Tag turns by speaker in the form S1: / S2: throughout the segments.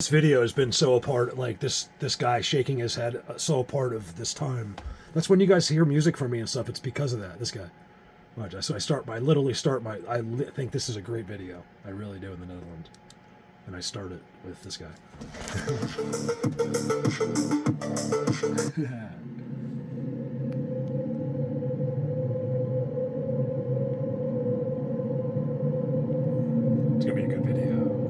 S1: This video has been so a part, like this guy shaking his head, so a part of this time. That's when you guys hear music from me and stuff. It's because of that. This guy. Watch. So I literally start my. Think this is a great video. I really do in the Netherlands, and I start it with this guy. It's gonna be a good video.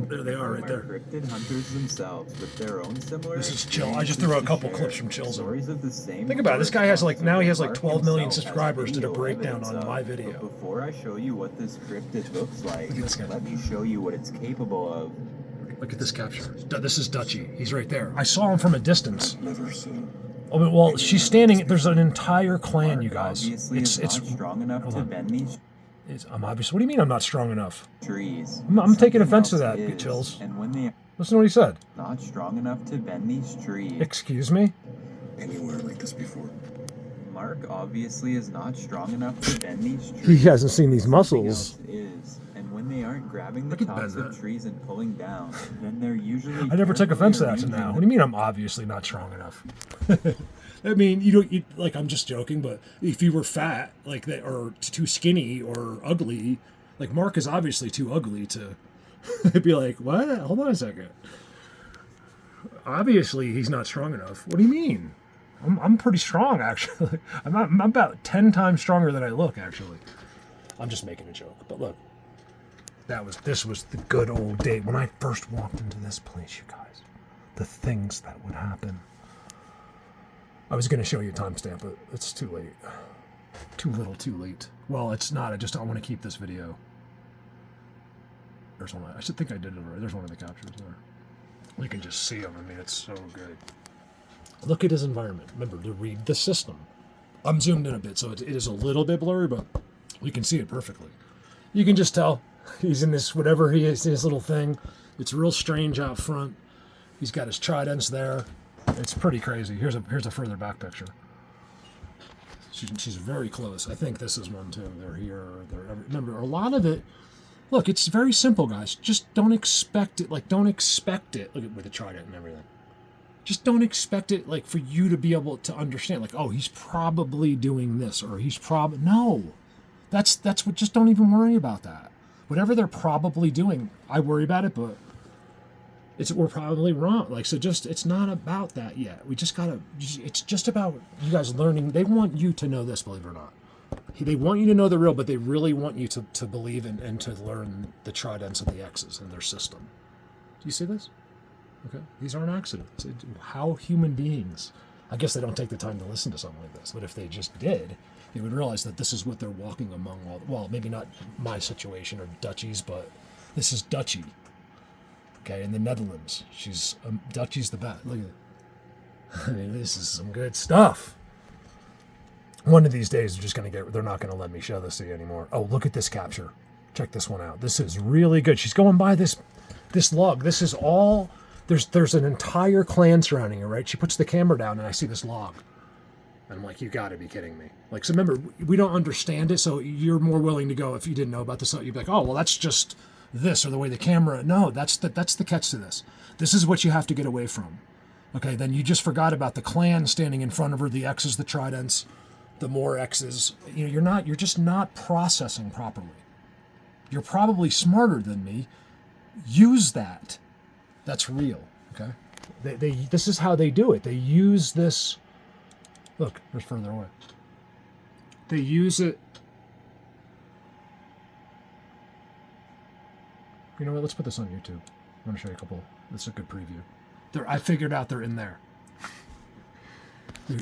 S1: There they are, right there.
S2: Cryptid hunters themselves with their own similar.
S1: This is Chill. I just threw a couple clips from Chill's.
S2: Stories of the same.
S1: Think about it. This guy has like now he has like 12 million subscribers. Did a breakdown on my video.
S2: But before I show you what this cryptid looks like,
S1: Look at this guy.
S2: let me show you what it's capable of.
S1: Look at this capture. This is Dutchie. He's right there. I saw him from a distance.
S3: Never seen.
S1: Oh, well, she's standing. There's an entire clan, you guys.
S2: Obviously
S1: It's
S2: not strong enough to bend these
S1: I'm obvious. What do you mean I'm not strong enough?
S2: trees.
S1: I'm taking offense to
S2: Something
S1: that,
S2: else
S1: Chills.
S2: is, and when they are
S1: Listen to what he said.
S2: not strong enough to bend these trees,
S1: Excuse me?
S3: Anywhere like this before.
S2: Mark obviously is not strong enough to bend these trees.
S1: He hasn't seen these
S2: Something
S1: muscles.
S2: else is, and when they aren't grabbing the
S1: Look at
S2: tops
S1: that.
S2: of trees and pulling down, then they're usually.
S1: I never took
S2: carefully
S1: offense to that to
S2: arranging
S1: now.
S2: the
S1: What do you mean I'm obviously not strong enough? I mean, you don't like. I'm just joking, but if you were fat, like that, or too skinny, or ugly, like Mark is obviously too ugly to be like, what? Hold on a second. Obviously, he's not strong enough. What do you mean? I'm pretty strong, actually. I'm about 10 times stronger than I look, actually. I'm just making a joke, but look, this was the good old day when I first walked into this place, you guys. The things that would happen. I was going to show you a timestamp, but it's too late. Too little, too late. Well, it's not. I want to keep this video. There's one. I should think I did it already. There's one of the captures there. You can just see them. I mean, it's so good. Look at his environment. Remember to read the system. I'm zoomed in a bit, so it is a little bit blurry, but you can see it perfectly. You can just tell he's in this, whatever he is, his little thing. It's real strange out front. He's got his tridents there. It's pretty crazy. Here's a further back picture. She's very close. I think this is one too. They're here. Remember, a lot of it. Look, it's very simple, guys. Just don't expect it. Like, don't expect it. Look at with the trident and everything. Just don't expect it, like, for you to be able to understand. Like, oh, he's probably doing this, or he's probably no. That's what. Just don't even worry about that. Whatever they're probably doing, I worry about it, but we're probably wrong. Like, so just it's not about that yet. We just gotta. It's just about you guys learning. They want you to know this, believe it or not. They want you to know the real, but they really want you to believe in and to learn the tridents and the X's in their system. Do you see this? Okay, these aren't accidents. How human beings, I guess they don't take the time to listen to something like this, but if they just did, they would realize that this is what they're walking among all, well, maybe not my situation or Dutchie's, but this is Dutchie, okay, in the Netherlands. Dutchie's the best. Look at it. I mean, this is some good stuff. One of these days, they're not going to let me show this to you anymore. Oh, look at this capture. Check this one out. This is really good. She's going by this log. This is all... There's an entire clan surrounding her, right? She puts the camera down, and I see this log. And I'm like, you got to be kidding me. Like, so remember, we don't understand it, so you're more willing to go, if you didn't know about this, you'd be like, oh, well, that's just this, or the way the camera... No, that's the catch to this. This is what you have to get away from. Okay, then you just forgot about the clan standing in front of her, the X's, the tridents, the more X's. You know, you're just not processing properly. You're probably smarter than me. Use that. That's real, okay? This is how they do it. They use this. Look, they're further away. They use it. You know what? Let's put this on YouTube. I'm going to show you a couple. This is a good preview. I figured out they're in there.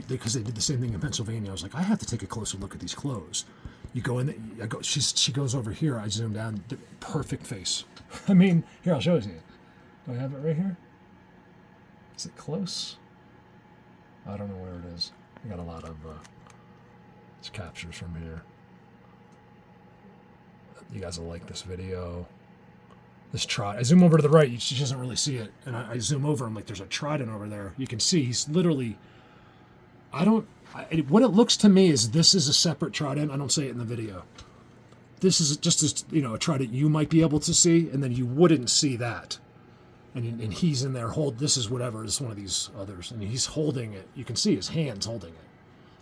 S1: Because they did the same thing in Pennsylvania. I was like, I have to take a closer look at these clothes. You go in, she goes over here. I zoom down. Perfect face. I mean, here, I'll show it to you. Do I have it right here? Is it close? I don't know where it is. I got a lot of captures from here. You guys will like this video. This trident. I zoom over to the right. She doesn't really see it. And I zoom over. I'm like, there's a trident over there. You can see he's literally... what it looks to me is this is a separate trident. I don't say it in the video. this is just as, a try that you might be able to see, and then you wouldn't see that. And he's in there, this is whatever, this is one of these others, and he's holding it. You can see his hands holding it.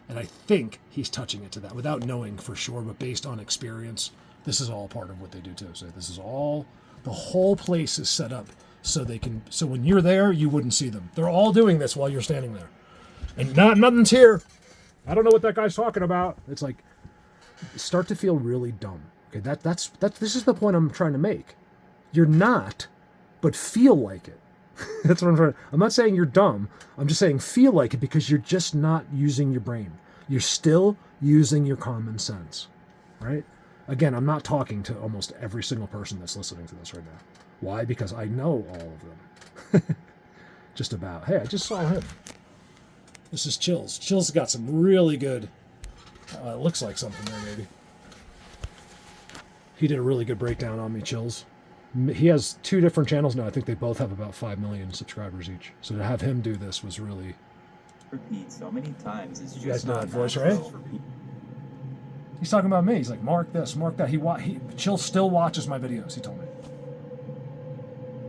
S1: And I think he's touching it to that without knowing for sure, but based on experience, this is all part of what they do too. So this is all, the whole place is set up so when you're there, you wouldn't see them. They're all doing this while you're standing there. And nothing's here. I don't know what that guy's talking about. It's like, start to feel really dumb. Okay, this is the point I'm trying to make. You're not, but feel like it. That's what I'm not saying you're dumb. I'm just saying feel like it, because you're just not using your brain. You're still using your common sense, right? Again, I'm not talking to almost every single person that's listening to this right now. Why? Because I know all of them. Just about. Hey, I just saw him. This is Chills. Chills got some really good, it looks like something there maybe. He did a really good breakdown on me, Chills. He has 2 different channels now. I think they both have about 5 million subscribers each. So to have him do this was really...
S2: Repeat so many times. It's just
S1: you guys know
S2: not
S1: that voice,
S2: natural.
S1: right? He's talking about me. He's like, mark this, mark that. Chill still watches my videos, he told me.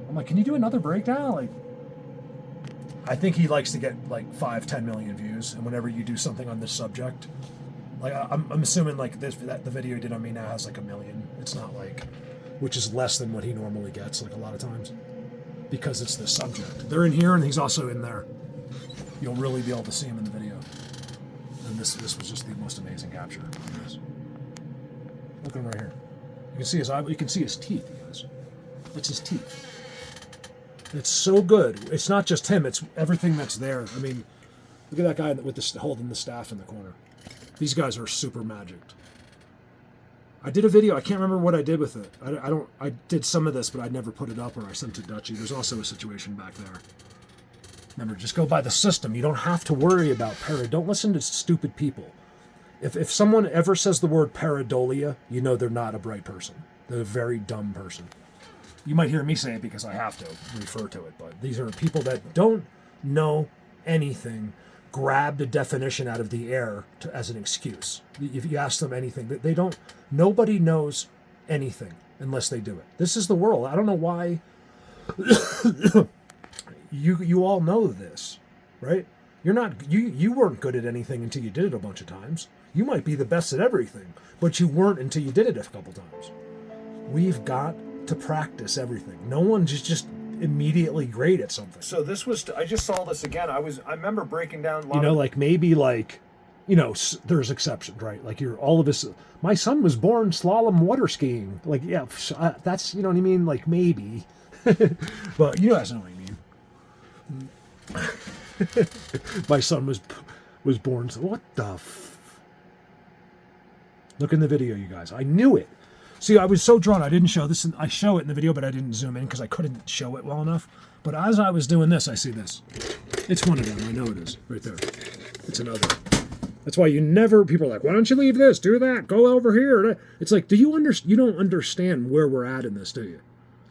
S1: I'm like, can you do another breakdown? Like, I think he likes to get like 5-10 million views. And whenever you do something on this subject, like I'm assuming like the video he did on me now has like 1 million. It's not like... which is less than what he normally gets, like a lot of times, because it's this subject. They're in here, and he's also in there. You'll really be able to see him in the video. And this was just the most amazing capture. Look at him right here. You can see his eye. You can see his teeth, you guys. It's his teeth. It's so good. It's not just him. It's everything that's there. I mean, look at that guy with holding the staff in the corner. These guys are super magicked. I did a video. I can't remember what I did with it. I did some of this, but I never put it up, or I sent it to Dutchie. There's also a situation back there. Remember, just go by the system. You don't have to worry about Don't listen to stupid people. If someone ever says the word pareidolia, you know they're not a bright person. They're a very dumb person. You might hear me say it because I have to refer to it, but these are people that don't know anything, grab the definition out of the air as an excuse. If you ask them anything, they don't. Nobody knows anything unless they do it. This is the world. I don't know why. You all know this, right? You're not. You weren't good at anything until you did it a bunch of times. You might be the best at everything, but you weren't until you did it a couple times. We've got to practice everything. No one's just immediately great at something. So this was, I just saw this again. I remember breaking down, like maybe like, there's exceptions, right? Like all of us, my son was born slalom water skiing. Like, yeah, that's, you know what I mean? Like maybe, but you guys know what I mean. My son was born, what the look in the video, you guys. I knew it. See, I was so drawn. I didn't show this. I show it in the video, but I didn't zoom in because I couldn't show it well enough. But as I was doing this, I see this. It's one of them. I know it is. Right there. It's another. That's why people are like, why don't you leave this? Do that. Go over here. It's like, you don't understand where we're at in this, do you?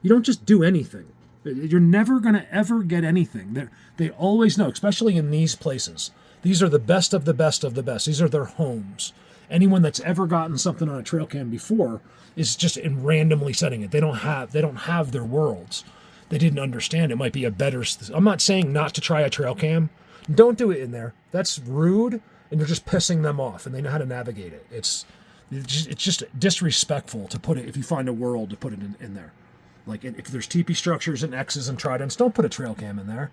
S1: You don't just do anything. You're never going to ever get anything. They always know, especially in these places. These are the best of the best of the best. These are their homes. Anyone that's ever gotten something on a trail cam before is just in randomly setting it. They don't have their worlds. They didn't understand. It might be a better. I'm not saying not to try a trail cam. Don't do it in there. That's rude, and you're just pissing them off. And they know how to navigate it. It's just disrespectful to put it. If you find a world, to put it in there. Like if there's teepee structures and X's and tridents, don't put a trail cam in there.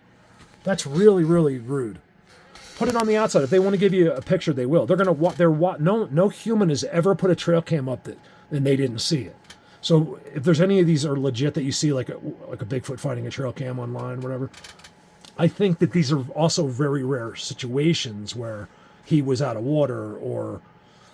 S1: That's really, really rude. Put it on the outside. If they want to give you a picture, they will. They're gonna. No human has ever put a trail cam up and they didn't see it. So if there's any of these are legit that you see, like a Bigfoot finding a trail cam online, whatever, I think that these are also very rare situations where he was out of water or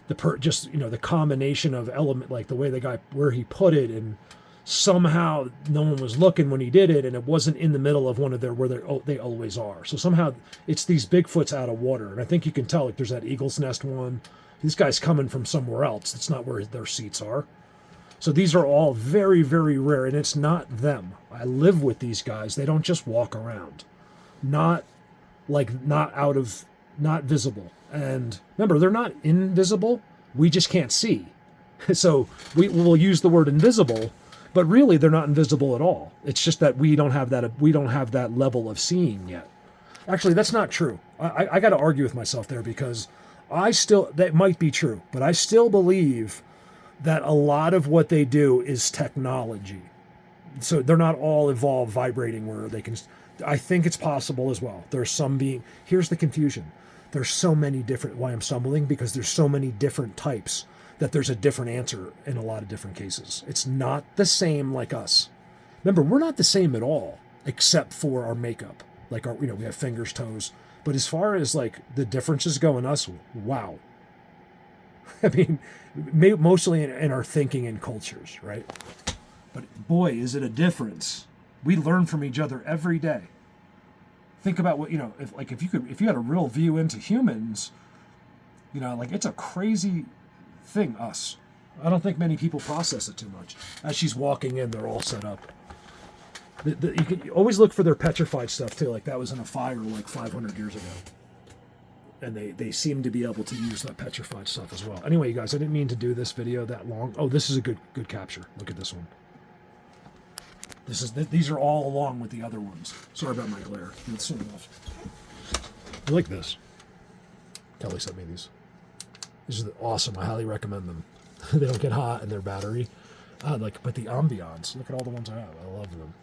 S1: the combination of element, like the way the guy where he put it, and somehow no one was looking when he did it, and it wasn't in the middle of one of their where they always are. So somehow it's these Bigfoots out of water, and I think you can tell. Like there's that eagle's nest one. These guys coming from somewhere else. It's not where their seats are. So these are all very, very rare, and it's not them. I live with these guys. They don't just walk around, not visible. And remember, they're not invisible. We just can't see. So we will use the word invisible, but really they're not invisible at all. It's just that we don't have that level of seeing yet. Actually, that's not true. I got to argue with myself there, because that might be true, but I still believe that a lot of what they do is technology. So they're not all evolved vibrating where they can. I think it's possible as well. There's some being. Here's the confusion. There's so many different. Why I'm stumbling, because there's so many different types that there's a different answer in a lot of different cases. It's not the same like us. Remember, we're not the same at all, except for our makeup. Like we have fingers, toes. But as far as like the differences go in us, wow. I mean, mostly in our thinking and cultures, right? But boy, is it a difference. We learn from each other every day. Think about what, if you had a real view into humans, it's a crazy thing, us. I don't think many people process it too much. As she's walking in, they're all set up. You can always look for their petrified stuff too. Like that was in a fire like 500 years ago. And they seem to be able to use that petrified stuff as well. Anyway, you guys, I didn't mean to do this video that long. Oh, this is a good capture. Look at this one. These are all along with the other ones. Sorry about my glare. It's soon enough. I like this. Kelly sent me these. These are awesome. I highly recommend them. They don't get hot and they're battery. But the ambiance. Look at all the ones I have. I love them.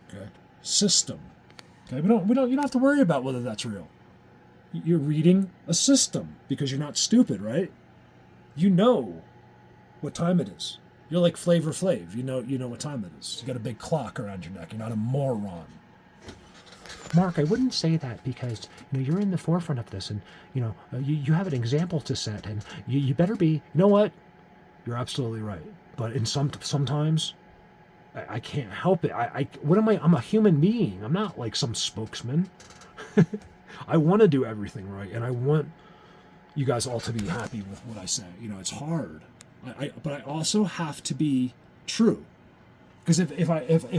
S1: Okay. System. Okay. You don't have to worry about whether that's real. You're reading a system because you're not stupid, right? You know what time it is. You're like Flavor Flav. You know what time it is. You got a big clock around your neck. You're not a moron.
S4: Mark, I wouldn't say that because you're in the forefront of this, and you have an example to set, and you better be.
S1: You know what? You're absolutely right. But sometimes I can't help it. What am I? I'm a human being. I'm not like some spokesman. I want to do everything right, and I want you guys all to be happy with what I say. It's hard. But I also have to be true. Because if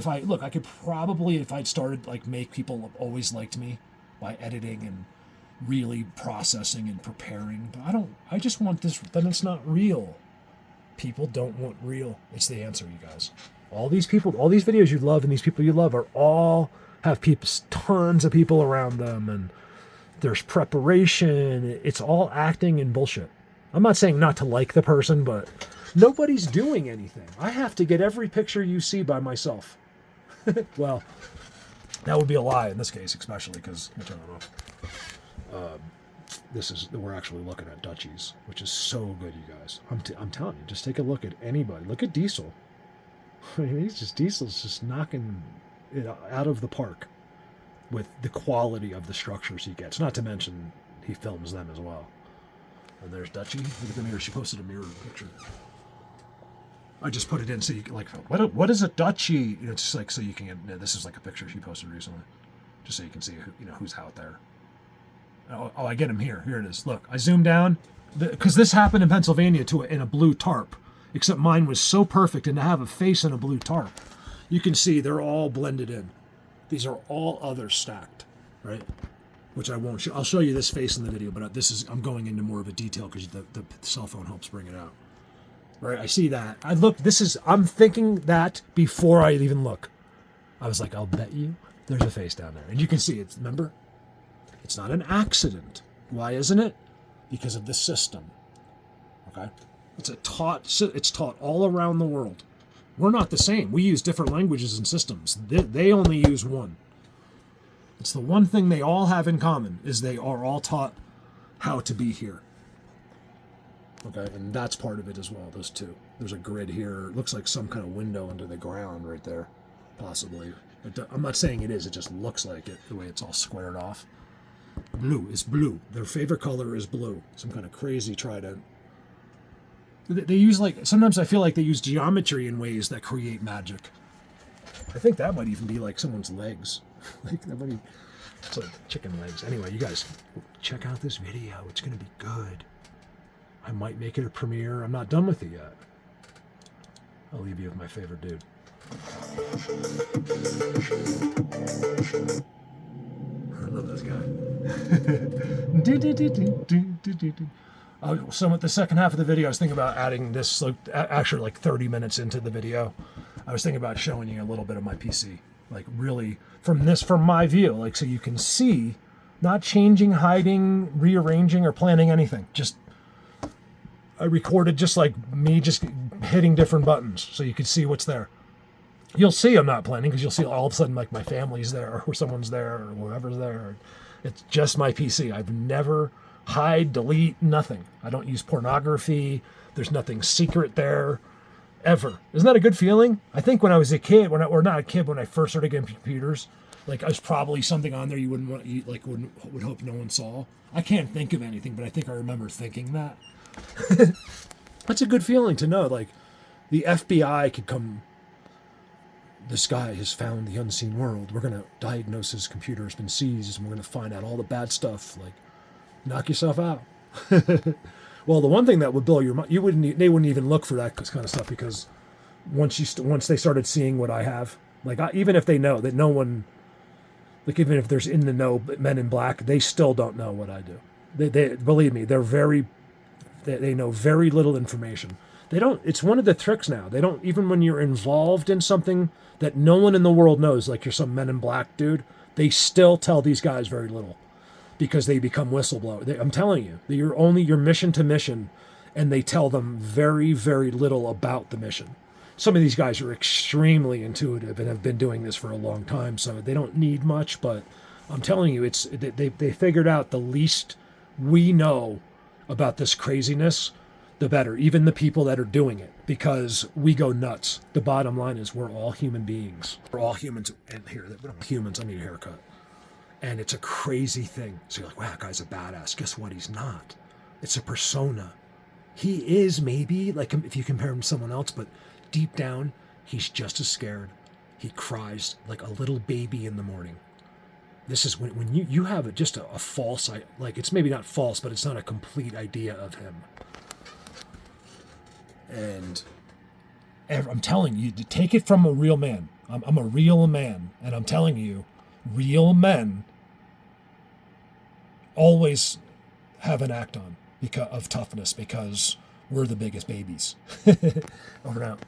S1: I look, I could probably, if I'd started make people always liked me by editing and really processing and preparing. But I just want this. Then it's not real. People don't want real. It's the answer, you guys. All these people, all these videos you love, and these people you love are all have tons of people around them, and there's preparation. It's all acting and bullshit. I'm not saying not to like the person, but nobody's doing anything. I have to get every picture you see by myself. Well, that would be a lie in this case, especially because I don't know. We're actually looking at Dutchies, which is so good, you guys. I'm telling you, just take a look at anybody. Look at Diesel. I mean, Diesel's just knocking it out of the park with the quality of the structures he gets. Not to mention he films them as well. And there's Dutchie. Look at the mirror. She posted a mirror picture. I just put it in so you can what is a Dutchie? It's just like so you can get. This is like a picture she posted recently, just so you can see who's out there. Oh, I get him here. Here it is. Look, I zoom down because this happened in Pennsylvania in a blue tarp. Except mine was so perfect, and to have a face in a blue tarp, you can see they're all blended in. These are all others stacked, right? Which I won't show. I'll show you this face in the video, but I'm going into more of a detail because the cell phone helps bring it out. Right? I see that. I'm thinking that before I even look. I was like, I'll bet you there's a face down there. And you can see it. Remember? It's not an accident. Why isn't it? Because of the system. Okay? It's taught all around the world. We're not the same. We use different languages and systems. They only use one. It's the one thing they all have in common is they are all taught how to be here. Okay, and that's part of it as well, those two. There's a grid here. It looks like some kind of window into the ground right there, possibly. I'm not saying it is. It just looks like it, the way it's all squared off. Blue is blue. Their favorite color is blue. Some kind of crazy trident. They use sometimes I feel like they use geometry in ways that create magic. I think that might even be like someone's legs. It's like chicken legs. Anyway, you guys, check out this video. It's going to be good. I might make it a premiere. I'm not done with it yet. I'll leave you with my favorite dude. I love this guy. So the second half of the video, I was thinking about adding this, like actually like 30 minutes into the video, I was thinking about showing you a little bit of my PC, like really from my view, like so you can see, not changing, hiding, rearranging, or planning anything. Just I recorded just like me just hitting different buttons so you can see what's there. You'll see I'm not planning because you'll see all of a sudden like my family's there or someone's there or whoever's there. It's just my PC. I've never hide, delete, nothing. I don't use pornography. There's nothing secret there ever. Isn't that a good feeling? I think when I was a kid, when I first started getting computers, like I was probably something on there you wouldn't want, you like would hope no one saw. I can't think of anything, but I think I remember thinking that. That's a good feeling to know. Like the FBI could come. This guy has found the unseen world. We're gonna diagnose his computer has been seized, and we're gonna find out all the bad stuff. Like, knock yourself out. Well, the one thing that would blow your mind, they wouldn't even look for that kind of stuff because once they started seeing what I have, like even if they know that no one, like even if there's in the know men in black, they still don't know what I do. They believe me, they know very little information. They don't. It's one of the tricks now. They don't, even when you're involved in something that no one in the world knows, like you're some men in black dude, they still tell these guys very little because they become whistleblowers. I'm telling you, you're only your mission to mission, and they tell them very, very little about the mission. Some of these guys are extremely intuitive and have been doing this for a long time, so they don't need much. But I'm telling you, they figured out the least we know about this craziness, the better. Even the people that are doing it, because we go nuts. The bottom line is we're all human beings. We're all humans. And here, we're not humans. I need a haircut. And it's a crazy thing. So you're like, wow, that guy's a badass. Guess what? He's not. It's a persona. He is maybe, like if you compare him to someone else, but deep down, he's just as scared. He cries like a little baby in the morning. This is when you have just a false, like it's maybe not false, but it's not a complete idea of him. And I'm telling you, to take it from a real man. I'm a real man, and I'm telling you, real men always have an act on because of toughness, because we're the biggest babies. Over and out.